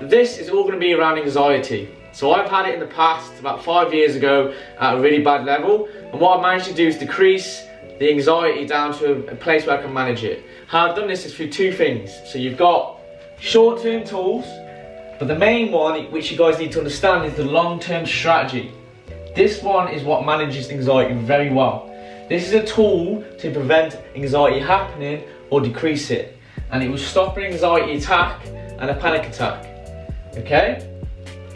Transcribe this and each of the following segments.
this is all going to be around anxiety. So I've had it in the past, about 5 years ago, at a really bad level, and what I've managed to do is decrease the anxiety down to a place where I can manage it. How I've done this is through two things. So you've got short-term tools, but the main one, which you guys need to understand, is the long-term strategy. This one is what manages anxiety very well. This is a tool to prevent anxiety happening or decrease it, and it will stop an anxiety attack and a panic attack. Okay?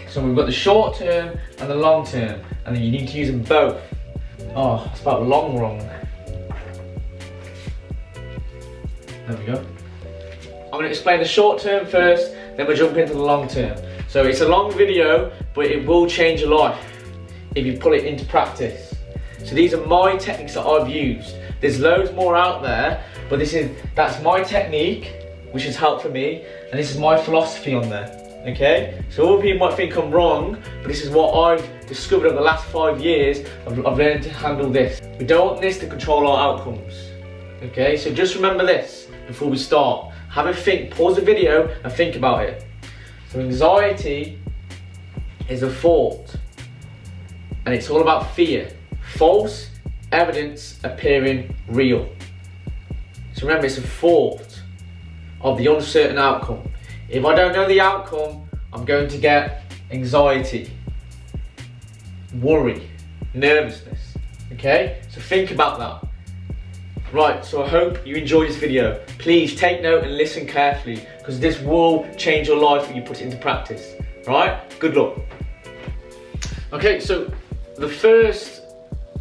So we've got the short term and the long term, and then you need to use them both. Oh, it's about long wrong. There we go. I'm going to explain the short term first, then we'll jump into the long term. So it's a long video, but it will change your life if you put it into practice. So these are my techniques that I've used. There's loads more out there, but that's my technique, which has helped for me, and this is my philosophy on there. Okay? So all people might think I'm wrong, but this is what I've discovered over the last 5 years. I've learned to handle this. We don't want this to control our outcomes. Okay? So just remember this before we start. Have a think, pause the video and think about it. So anxiety is a thought, and it's all about fear. False evidence appearing real. So remember, it's a thought of the uncertain outcome. If I don't know the outcome, I'm going to get anxiety, worry, nervousness. Okay? So think about that. Right, so I hope you enjoyed this video. Please take note and listen carefully, because this will change your life when you put it into practice. Right? Good luck. Okay, so the first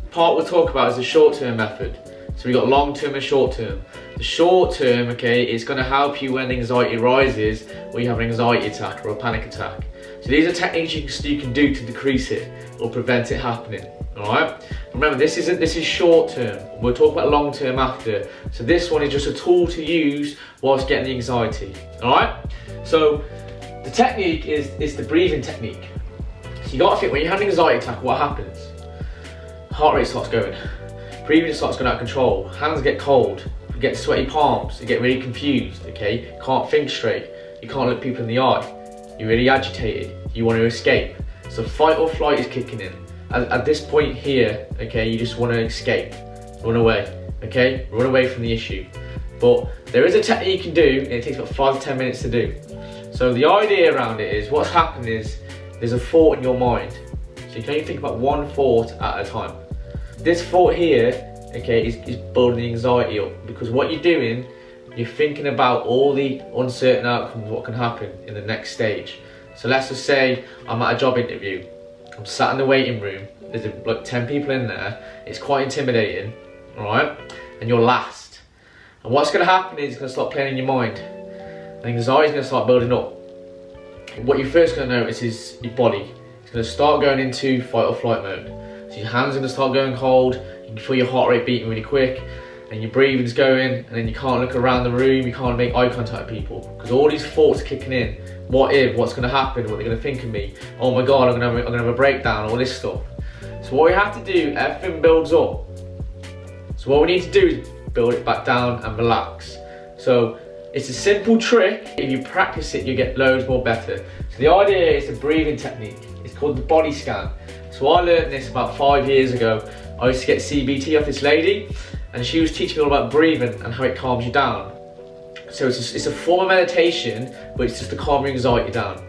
part we'll talk about is the short-term method. So we've got long-term and short-term. The short-term, okay, is going to help you when anxiety rises, or you have an anxiety attack or a panic attack. So these are techniques you can do to decrease it or prevent it happening. All right. Remember, this is short-term. We'll talk about long-term after. So this one is just a tool to use whilst getting the anxiety. All right. So the technique is the breathing technique. So you got to think, when you have an anxiety attack, what happens? Heart rate starts going. Breathing starts going out of control. Hands get cold. You get sweaty palms. You get really confused. Okay. You can't think straight. You can't look people in the eye. You're really agitated. You want to escape. So fight or flight is kicking in. At this point here, okay, you just want to escape. Run away. Okay. Run away from the issue. But there is a technique you can do, and it takes about 5 to 10 minutes to do. So the idea around it is, what's happening is there's a thought in your mind. So you can only think about one thought at a time. This thought here, okay, is building the anxiety up, because what you're doing, you're thinking about all the uncertain outcomes, what can happen in the next stage. So let's just say I'm at a job interview. I'm sat in the waiting room. There's like 10 people in there. It's quite intimidating, all right? And you're last. And what's going to happen is it's going to start playing in your mind. And anxiety is going to start building up. And what you're first going to notice is your body. It's going to start going into fight or flight mode. So your hands are going to start going cold. You can feel your heart rate beating really quick. And your breathing's going. And then you can't look around the room. You can't make eye contact with people. Because all these thoughts are kicking in. What if? What's going to happen? What they're going to think of me? Oh my God, I'm going to have a breakdown. All this stuff. So what we have to do, everything builds up. So what we need to do is build it back down and relax. So it's a simple trick. If you practice it, you get loads more better. So the idea is a breathing technique. It's called the body scan. So I learned this about 5 years ago. I used to get CBT off this lady, and she was teaching me all about breathing and how it calms you down. So it's a form of meditation, but it's just to calm your anxiety down.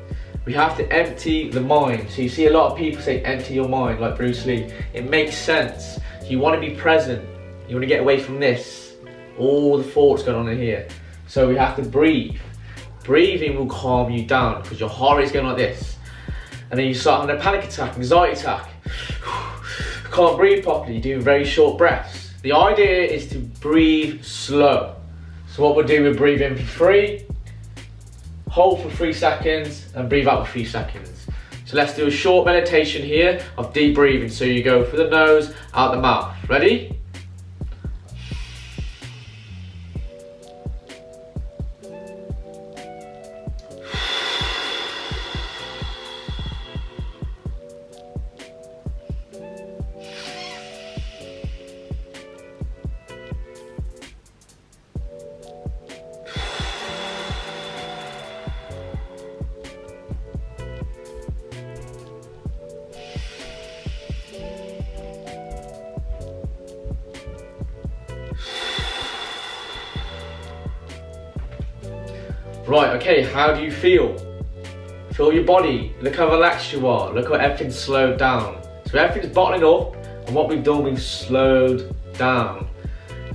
We have to empty the mind. So you see a lot of people say empty your mind, like Bruce Lee. It makes sense. So you want to be present. You want to get away from this. All the thoughts going on in here. So we have to breathe. Breathing will calm you down because your heart rate's going like this. And then you start having a panic attack, anxiety attack. Can't breathe properly, you're doing very short breaths. The idea is to breathe slow. So what we'll do, we'll breathe in for 3, hold for 3 seconds, and breathe out for 3 seconds. So let's do a short meditation here of deep breathing. So you go through the nose, out the mouth. Ready? Right, okay, how do you feel? Feel your body, look how relaxed you are, look how everything's slowed down. So everything's bottling up, and what we've done, we've slowed down.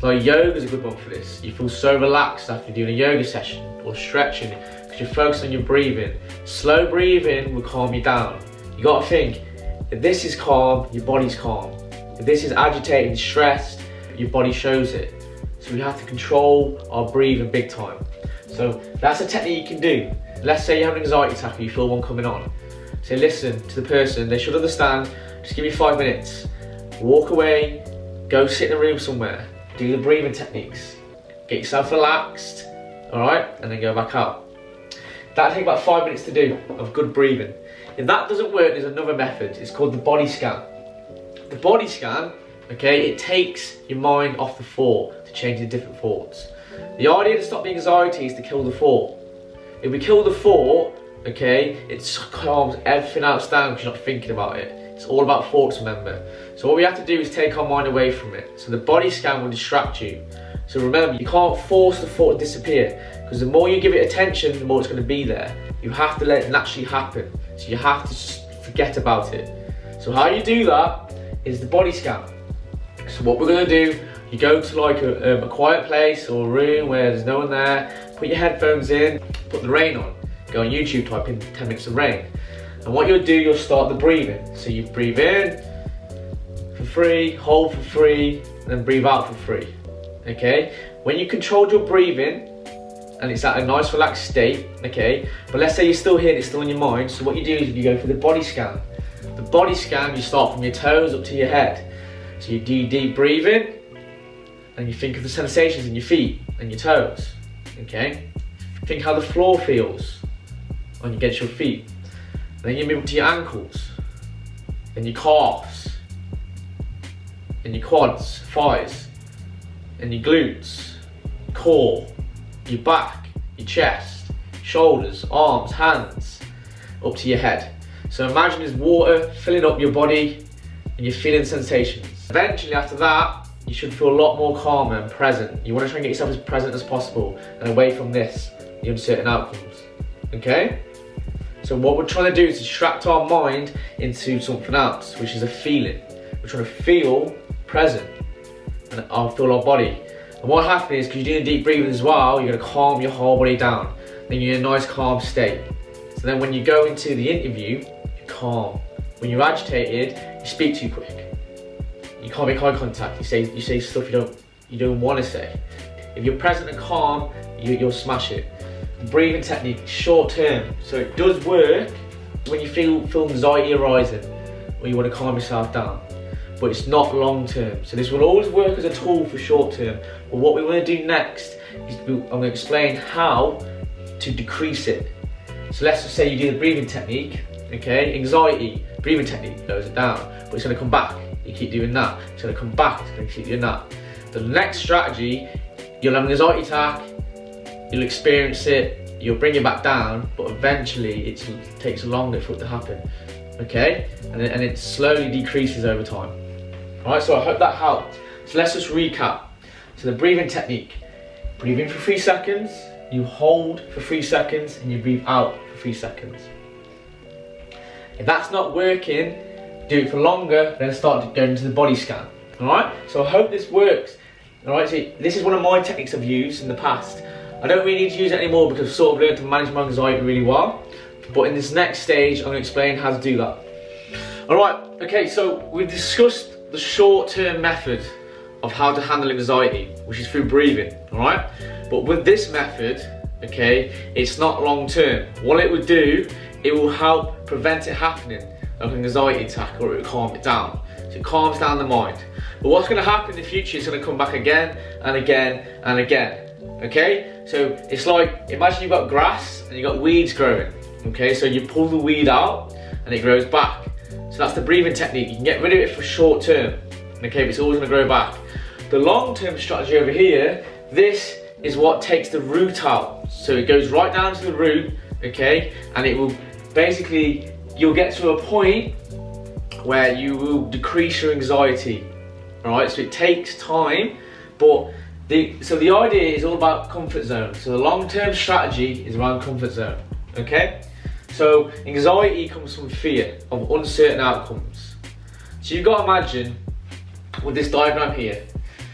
Like yoga is a good one for this. You feel so relaxed after doing a yoga session or stretching because you're focused on your breathing. Slow breathing will calm you down. You gotta think, if this is calm, your body's calm. If this is agitated and stressed, your body shows it. So we have to control our breathing big time. So that's a technique you can do. Let's say you have an anxiety attack or you feel one coming on. So listen to the person, they should understand, just give me 5 minutes. Walk away, go sit in a room somewhere, do the breathing techniques. Get yourself relaxed, all right, and then go back out. That'll take about 5 minutes to do of good breathing. If that doesn't work, there's another method. It's called the body scan. The body scan, okay, it takes your mind off the thought to change the different thoughts. The idea to stop the anxiety is to kill the thought. If we kill the thought, okay, it calms everything else down because you're not thinking about it. It's all about thoughts, remember. So what we have to do is take our mind away from it. So the body scan will distract you. So remember, you can't force the thought to disappear because the more you give it attention, the more it's going to be there. You have to let it naturally happen. So you have to just forget about it. So how you do that is the body scan. So what we're going to do, you go to like a quiet place or a room where there's no one there, put your headphones in, put the rain on, go on YouTube, type in 10 minutes of rain. And what you'll do, you'll start the breathing. So you breathe in for 3, hold for 3, and then breathe out for 3. Okay? When you controlled your breathing, and it's at a nice relaxed state, okay? But let's say you're still here and it's still in your mind, so what you do is you go for the body scan. The body scan, you start from your toes up to your head. So you do deep breathing, and you think of the sensations in your feet and your toes, okay? Think how the floor feels against your feet. Then you move to your ankles, then your calves, and your quads, thighs, and your glutes, core, your back, your chest, shoulders, arms, hands, up to your head. So imagine there's water filling up your body and you're feeling sensations. Eventually after that, you should feel a lot more calmer and present. You want to try and get yourself as present as possible and away from this, the uncertain outcomes, okay? So what we're trying to do is distract our mind into something else, which is a feeling. We're trying to feel present and feel our body. And what happens is, because you're doing deep breathing as well, you're going to calm your whole body down. Then you're in a nice calm state. So then when you go into the interview, you're calm. When you're agitated, you speak too quick. You can't make eye contact. You say stuff you don't want to say. If you're present and calm, you'll smash it. Breathing technique, short term. So it does work when you feel anxiety arising or you want to calm yourself down. But it's not long term. So this will always work as a tool for short term. But what we want to do next is I'm going to explain how to decrease it. So let's just say you do the breathing technique, okay? Anxiety, breathing technique goes it down, but it's going to come back. You keep doing that. It's going to come back. It's going to keep doing that. The next strategy, you'll have an anxiety attack, you'll experience it, you'll bring it back down, but eventually it takes longer for it to happen, okay? And it slowly decreases over time. All right, so I hope that helped. So let's just recap. So the breathing technique, breathe in for 3 seconds, you hold for 3 seconds, and you breathe out for 3 seconds. If that's not working, do it for longer, then start going into the body scan. All right, so I hope this works. All right, so this is one of my techniques I've used in the past. I don't really need to use it anymore because I've sort of learned to manage my anxiety really well. But in this next stage, I'm going to explain how to do that. All right, okay, so we've discussed the short-term method of how to handle anxiety, which is through breathing, all right? But with this method, okay, it's not long-term. What it would do, it will help prevent it happening, like an anxiety attack, or it will calm it down. So it calms down the mind. But what's going to happen in the future is going to come back again and again and again. Okay, so it's like, imagine you've got grass and you've got weeds growing. Okay, so you pull the weed out and it grows back. So that's the breathing technique. You can get rid of it for short term. Okay, but it's always going to grow back. The long term strategy over here, this is what takes the root out. So it goes right down to the root, okay, and it will basically, you'll get to a point where you will decrease your anxiety. All right, so it takes time, but So the idea is all about comfort zone. So the long-term strategy is around comfort zone, okay? So anxiety comes from fear of uncertain outcomes. So you've got to imagine with this diagram here.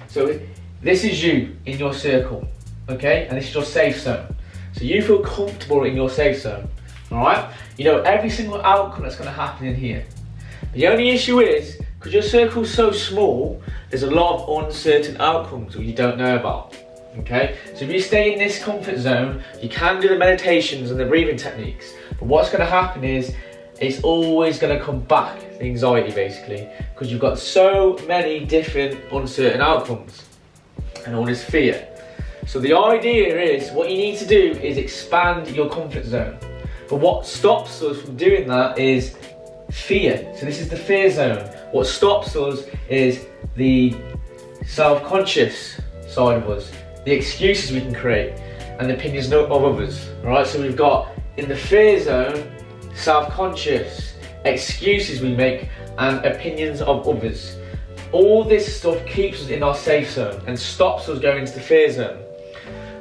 So this is you in your circle, okay? And this is your safe zone. So you feel comfortable in your safe zone, all right? You know every single outcome that's going to happen in here. The only issue is, because your circle's so small, there's a lot of uncertain outcomes that you don't know about, okay? So if you stay in this comfort zone, you can do the meditations and the breathing techniques, but what's going to happen is, it's always going to come back, the anxiety basically, because you've got so many different uncertain outcomes and all this fear. So the idea is, what you need to do is expand your comfort zone. But what stops us from doing that is fear. So this is the fear zone. What stops us is the self-conscious side of us, the excuses we can create, and the opinions of others. Alright, so we've got in the fear zone, self-conscious, excuses we make, and opinions of others. All this stuff keeps us in our safe zone and stops us going into the fear zone.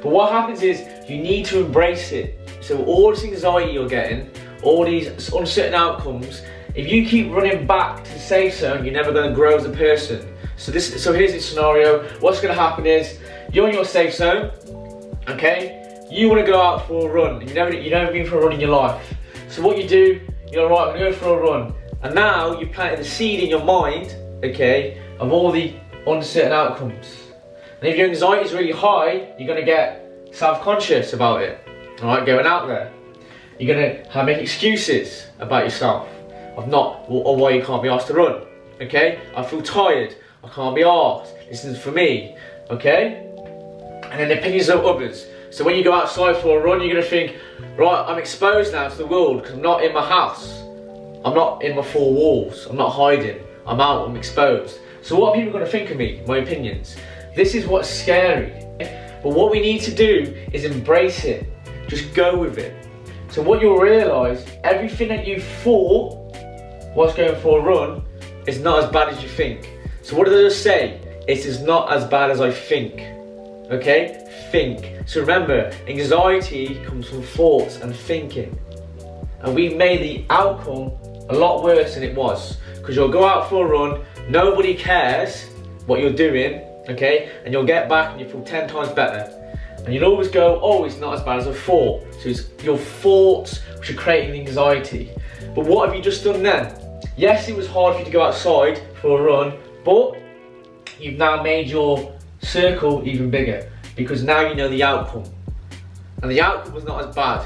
But what happens is, you need to embrace it. So all this anxiety you're getting, all these uncertain outcomes, if you keep running back to the safe zone, you're never going to grow as a person. So here's the scenario. What's going to happen is, you're in your safe zone, okay? You want to go out for a run. You've never been for a run in your life. So what you do, you're right, I'm going to go for a run. And now you've planted the seed in your mind, okay, of all the uncertain outcomes. And if your anxiety is really high, you're going to get self-conscious about it, alright, going out there. You're going to make excuses about yourself, of not, or why you can't be asked to run, okay? I feel tired, I can't be asked, this isn't for me, okay? And then the opinions of others. So when you go outside for a run, you're going to think, right, I'm exposed now to the world because I'm not in my house. I'm not in my four walls, I'm not hiding, I'm out, I'm exposed. So what are people going to think of me, my opinions? This is what's scary. But what we need to do is embrace it. Just go with it. So what you'll realise, everything that you thought was going for a run is not as bad as you think. So what did I just say? It is not as bad as I think. Okay? Think. So remember, anxiety comes from thoughts and thinking. And we've made the outcome a lot worse than it was. Because you'll go out for a run, nobody cares what you're doing, okay? And you'll get back and you feel 10 times better. And you'll always go, oh, it's not as bad as I thought. So it's your thoughts which are creating the anxiety. But what have you just done then? Yes, it was hard for you to go outside for a run, but you've now made your circle even bigger, because now you know the outcome. And the outcome was not as bad.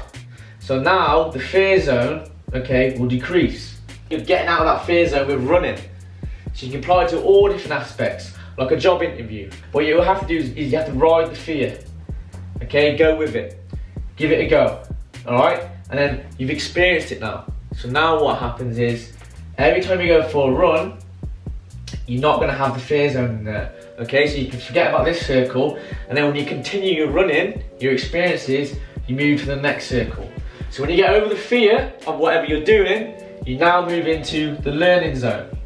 So now the fear zone, okay, will decrease. You're getting out of that fear zone with running. So you can apply it to all different aspects, like a job interview. What you have to do is you have to ride the fear. Okay, go with it. Give it a go. Alright? And then you've experienced it now. So now what happens is, every time you go for a run, you're not going to have the fear zone in there. Okay, so you can forget about this circle, and then when you continue your running, your experiences, you move to the next circle. So when you get over the fear of whatever you're doing, you now move into the learning zone.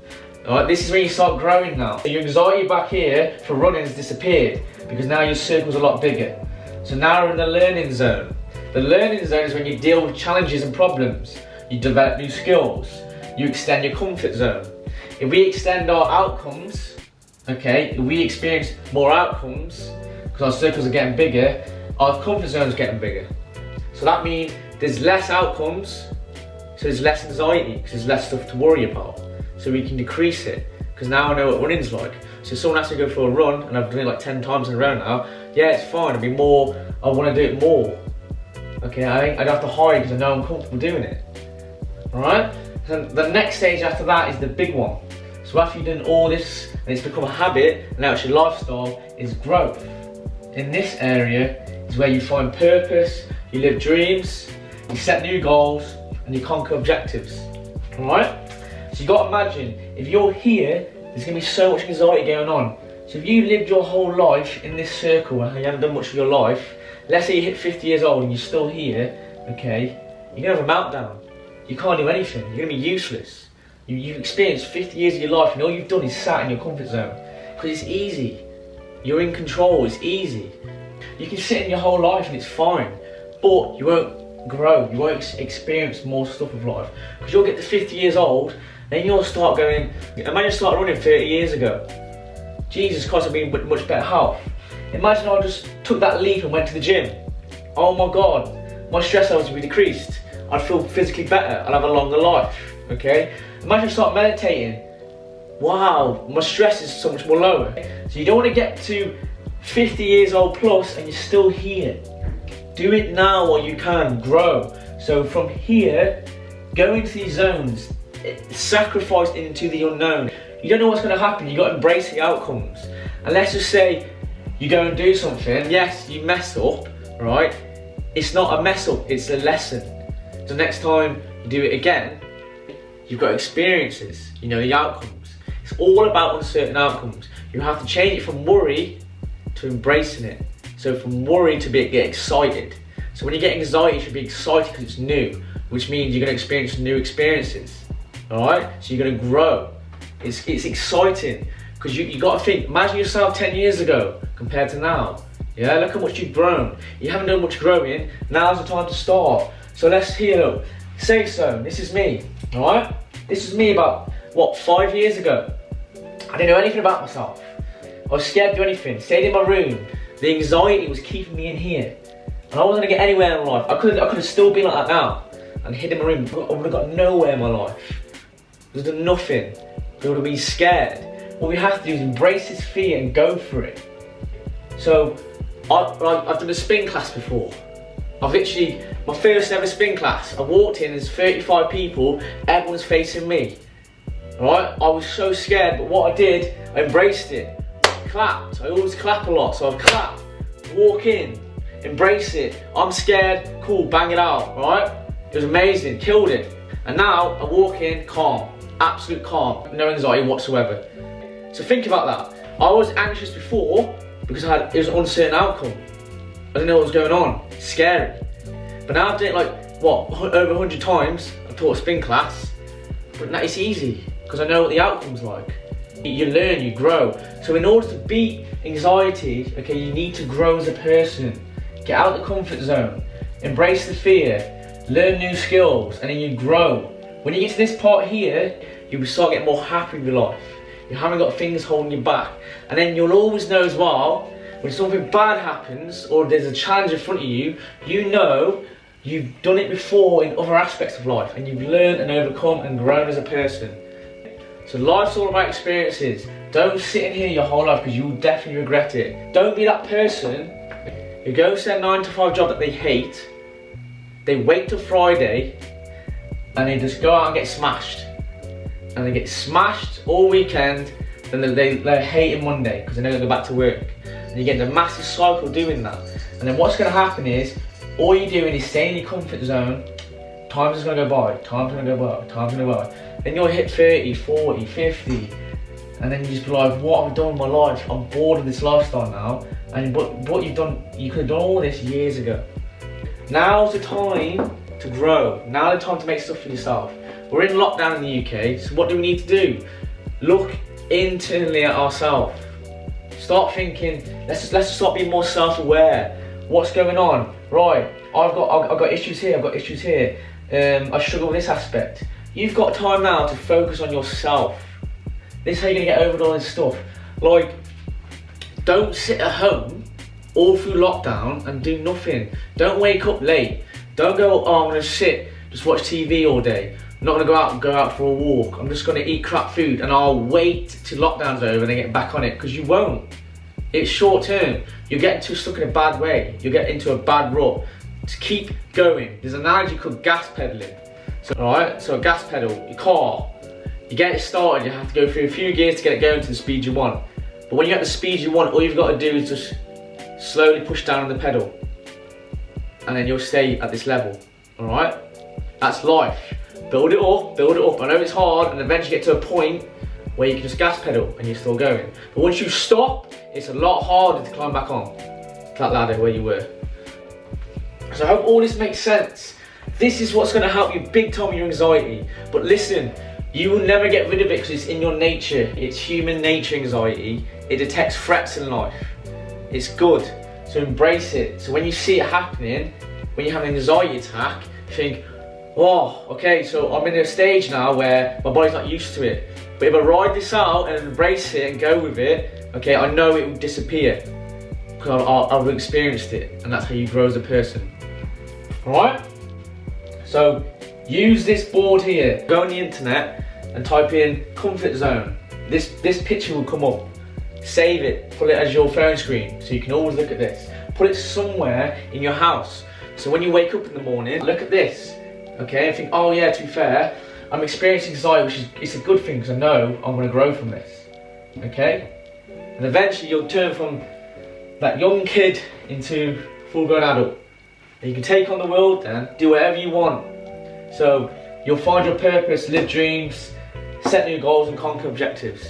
Alright, this is when you start growing now. Your anxiety back here for running has disappeared, because now your circle's a lot bigger. So now we're in the learning zone. The learning zone is when you deal with challenges and problems. You develop new skills. You extend your comfort zone. If we extend our outcomes, okay, if we experience more outcomes, because our circles are getting bigger, our comfort zone is getting bigger. So that means there's less outcomes, so there's less anxiety, because there's less stuff to worry about. So we can decrease it, because now I know what running's like. So if someone has to go for a run, and I've done it like 10 times in a row now, yeah, it's fine, it'll be more, I want to do it more. Okay, I don't have to hide because I know I'm comfortable doing it. Alright? So the next stage after that is the big one. So after you've done all this, and it's become a habit, and now it's your lifestyle, is growth. In this area is where you find purpose, you live dreams, you set new goals, and you conquer objectives. Alright? So you've got to imagine, if you're here, there's going to be so much anxiety going on. So if you lived your whole life in this circle and you haven't done much of your life, let's say you hit 50 years old and you're still here, okay, you're going to have a meltdown. You can't do anything, you're going to be useless. You've experienced 50 years of your life and all you've done is sat in your comfort zone. Because it's easy. You're in control, it's easy. You can sit in your whole life and it's fine, but you won't grow, you won't experience more stuff of life. Because you'll get to 50 years old, then you'll start going, imagine start running 30 years ago. Jesus Christ, I'd be in much better health. Imagine I just took that leap and went to the gym. Oh my God, my stress levels would be decreased. I'd feel physically better, I'd have a longer life, okay? Imagine I start meditating. Wow, my stress is so much more lower. So you don't want to get to 50 years old plus and you're still here. Do it now while you can, grow. So from here, go into these zones, sacrifice into the unknown. You don't know what's going to happen, you got to embrace the outcomes. And let's just say you go and do something, yes, you mess up, right? It's not a mess up, it's a lesson. So next time you do it again, you've got experiences, you know the outcomes. It's all about uncertain outcomes. You have to change it from worry to embracing it. So from worry to get excited. So when you get anxiety, you should be excited because it's new, which means you're going to experience new experiences. Alright? So you're going to grow. It's exciting because you got to think, imagine yourself 10 years ago compared to now. Yeah, look how much you've grown. You haven't done much growing, now's the time to start. So let's heal. Say so, this is me. Alright? This is me about, what, 5 years ago. I didn't know anything about myself. I was scared to do anything, stayed in my room. The anxiety was keeping me in here. And I wasn't going to get anywhere in life. I could have still been like that now and hid in my room. I would have got nowhere in my life. I would have done nothing. I would have been scared. What we have to do is embrace this fear and go for it. So, I've done a spin class before. I've literally, my first ever spin class, I walked in, there's 35 people, everyone's facing me. Right? I was so scared, but what I did, I embraced it. Clapped. I always clap a lot, so I've clapped. Walk in, embrace it. I'm scared, cool, bang it out, right? It was amazing, killed it. And now I walk in calm, absolute calm, no anxiety whatsoever. So think about that. I was anxious before because it was an uncertain outcome. I didn't know what was going on, it's scary. But now I've done it like, what, over 100 times. I've taught a spin class, but now it's easy. Because I know what the outcome's like. You learn, you grow. So in order to beat anxiety, okay, you need to grow as a person. Get out of the comfort zone, embrace the fear, learn new skills, and then you grow. When you get to this part here, you will start getting more happy with life. You haven't got things holding you back. And then you'll always know as well, when something bad happens, or there's a challenge in front of you, you know you've done it before in other aspects of life, and you've learned and overcome and grown as a person. So life's all about experiences. Don't sit in here your whole life because you'll definitely regret it. Don't be that person who goes to their 9-to-5 job that they hate, they wait till Friday, and they just go out and get smashed. And they get smashed all weekend, then they're hating Monday because they know they'll go back to work. And you get in a massive cycle doing that. And then what's going to happen is, all you're doing is stay in your comfort zone. Time's just going to go by, time's going to go by, time's going to go by. Then you'll hit 30, 40, 50, and then you just be like, what have I done with my life? I'm bored of this lifestyle now. And what you've done, you could have done all this years ago. Now's the time to grow. Now's the time to make stuff for yourself. We're in lockdown in the UK, so what do we need to do? Look internally at ourselves. Start thinking, let's just start being more self-aware. What's going on? Right, I've got issues here, I've got issues here. I struggle with this aspect. You've got time now to focus on yourself. This is how you're gonna get over all this stuff. Like, don't sit at home all through lockdown and do nothing. Don't wake up late. Don't go, oh, I'm gonna sit, just watch TV all day. I'm not gonna go out for a walk. I'm just gonna eat crap food and I'll wait till lockdown's over and then get back on it, because you won't. It's short term. You'll get stuck in a bad way. You'll get into a bad rut. To keep going. There's an analogy called gas pedaling. So, alright, so a gas pedal, your car, you get it started, you have to go through a few gears to get it going to the speed you want. But when you're at the speed you want, all you've got to do is just slowly push down on the pedal. And then you'll stay at this level, alright? That's life. Build it up, build it up. I know it's hard, and eventually get to a point where you can just gas pedal and you're still going. But once you stop, it's a lot harder to climb back on that ladder where you were. So I hope all this makes sense. This is what's going to help you big time with your anxiety. But listen, you will never get rid of it because it's in your nature. It's human nature, anxiety. It detects threats in life. It's good. So embrace it. So when you see it happening, when you have an anxiety attack, you think, oh, okay, so I'm in a stage now where my body's not used to it. But if I ride this out and embrace it and go with it, okay, I know it will disappear. Because I've experienced it, and that's how you grow as a person. Alright? So use this board here. Go on the internet and type in comfort zone. This picture will come up. Save it, put it as your phone screen so you can always look at this. Put it somewhere in your house. So when you wake up in the morning, look at this. Okay, and think, oh yeah, to be fair, I'm experiencing anxiety, which is it's a good thing because I know I'm going to grow from this. Okay? And eventually you'll turn from that young kid into full-grown adult. And you can take on the world and do whatever you want. So you'll find your purpose, live dreams, set new goals and conquer objectives.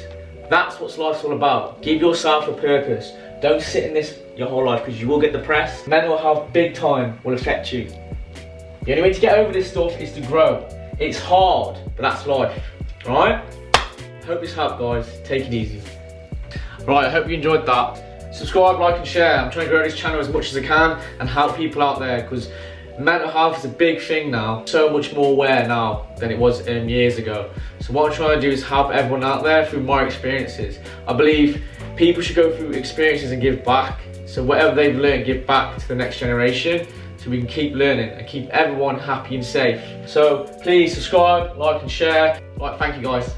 That's what life's all about. Give yourself a purpose. Don't sit in this your whole life because you will get depressed. Mental health, big time, will affect you. The only way to get over this stuff is to grow. It's hard, but that's life, right? Hope this helped, guys. Take it easy. Right, I hope you enjoyed that. Subscribe, like and share. I'm trying to grow this channel as much as I can and help people out there because mental health is a big thing now. So much more aware now than it was years ago. So what I'm trying to do is help everyone out there through my experiences. I believe people should go through experiences and give back. So whatever they've learned, give back to the next generation. So we can keep learning and keep everyone happy and safe. So please subscribe, like and share. Right, thank you guys.